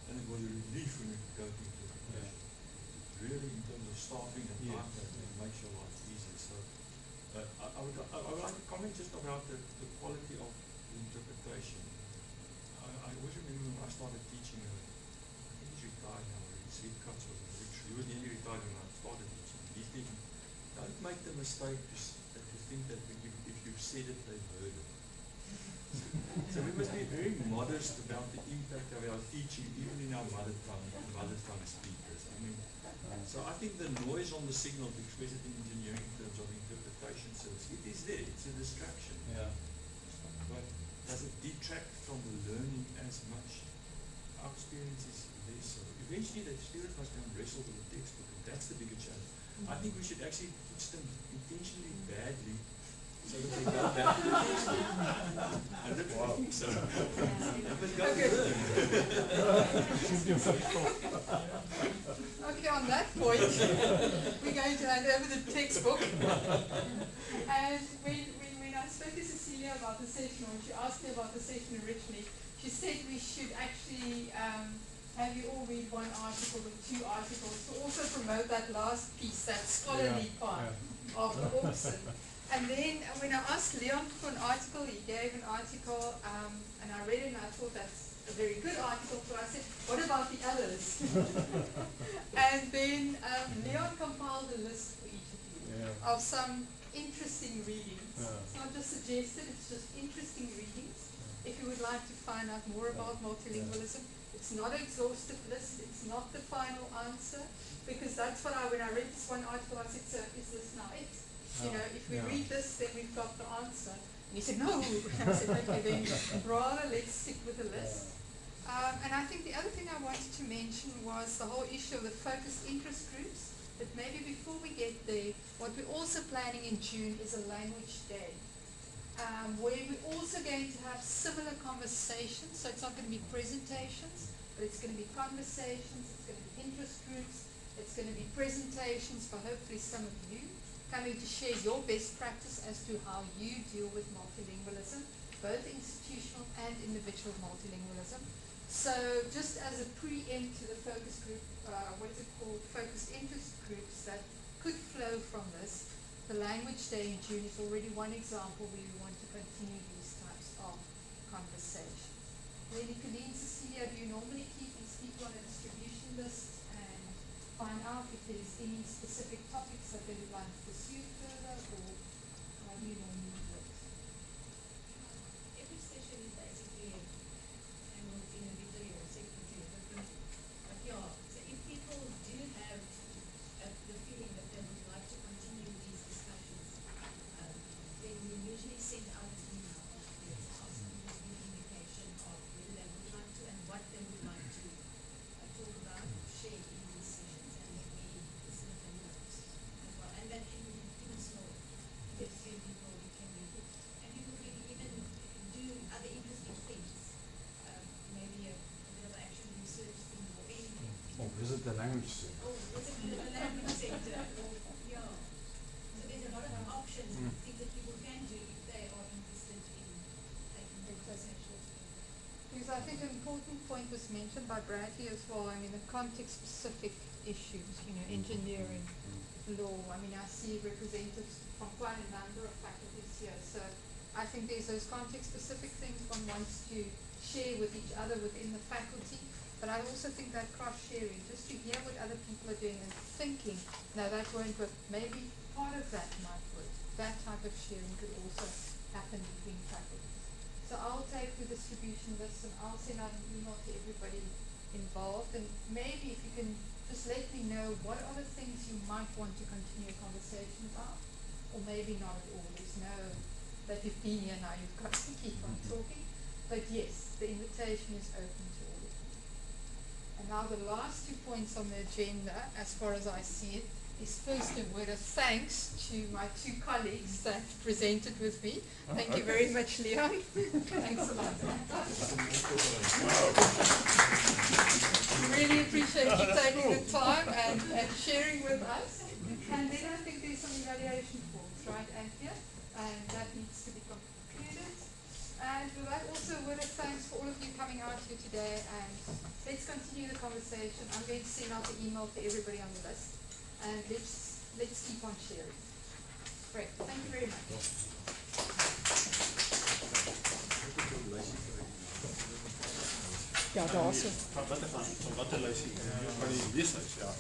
Speaker 8: And it was a relief when we could go to interpretation. It's really, in terms of staffing and time, it makes your life easier. So I would like to comment just about the quality of the interpretation. I always remember when I started teaching, I think he's retired now, Steve Katz was he was nearly retired when I started teaching. He's thinking, don't make the mistake that you think that if you've said it, they've heard it. So we must be very modest about the impact of our teaching, even in our mother tongue speakers. I mean, so I think the noise on the signal, to express it in engineering in terms of interpretation service, it is there, it's a distraction.
Speaker 3: Yeah.
Speaker 8: But does it detract from the learning as much? Our experience is less so. Eventually the students must come wrestle with the textbook, and that's the bigger challenge. I think we should actually teach them intentionally badly so that they go back to the textbook. I don't think so. They must go learn.
Speaker 1: Okay, on that point, we're going to hand over the textbook. And when I spoke to Cecilia about the session, when she asked me about the session originally, she said we should actually have you all read one article or 2 articles to also promote that last piece, that scholarly part of the Auxin. And then when I asked Leon for an article, he gave an article, and I read it and I thought that's a very good article, so I said, what about the others? And then Leon compiled a list for each of you of some interesting readings. It's not just suggested, it's just interesting readings. If you would like to find out more about multilingualism, it's not an exhaustive list, it's not the final answer, because that's what when I read this one article, I said, so is this now it? You know, if we read this, then we've got the answer. And he said, no. And I said, okay, then rather let's stick with the list. And I think the other thing I wanted to mention was the whole issue of the focused interest groups. But maybe before we get there, what we're also planning in June is a language day, where we're also going to have similar conversations. So it's not going to be presentations, but it's going to be conversations, it's going to be interest groups, it's going to be presentations for hopefully some of you, coming to share your best practice as to how you deal with multilingualism, both institutional and individual multilingualism. So just as a preempt to the focus group, focused interest groups that could flow from this, the Language Day in June is already one example where we want to continue these types of conversations. Lady Colleen, Cecilia, do you normally keep these people on a distribution list and find out if there's any specific topics that they would like to pursue further, or how do you normally do it?
Speaker 10: Every session is basically handled individually or separately, differently. But yeah, so if people do have the feeling that they would like to continue these discussions, then we usually send out an email afterwards asking them to give indication of whether they would like to and what they would like to talk about or share in these sessions, and then we facilitate notes as well. And that can be even small. If it's 10 people, it can be, and people can even do other interesting things. Maybe a bit of action research thing or anything.
Speaker 3: Or visit the language center.
Speaker 10: Oh, visit the language center. Or, yeah. So there's a lot of options and things that people can do if they are interested in taking the conversation.
Speaker 1: Because I think an important point was mentioned by Bradley as well. I mean, the context-specific issues, you know, engineering, law. I mean, I see representatives from quite a number of faculties here. So I think there's those context-specific things one wants to share with each other within the faculty. But I also think that cross-sharing, just to hear what other people are doing and thinking, no, that won't work. Maybe part of that might work. That type of sharing could also happen between faculties. So I'll take the distribution list and I'll send out an email to everybody involved, and maybe if you can just let me know what are the things you might want to continue a conversation about, or maybe not at all. There's no, that you've been here now, you've got to keep on talking. But yes, the invitation is open to all of you. And now the last 2 points on the agenda, as far as I see it, is first a word of thanks to my 2 colleagues that presented with me. Thank you very much, Leon. Thanks a lot. Really appreciate you taking the time and sharing with us. And then I think there's some evaluation forms, right, Anthea? And that needs to be concluded. And with that, also a word of thanks for all of you coming out here today. And let's continue the conversation. I'm going to send out the email to everybody on the list. And let's keep on sharing. Great. Thank you very much.
Speaker 3: Ja, daar's 'n wat 'n lysie van die leeshuis, ja.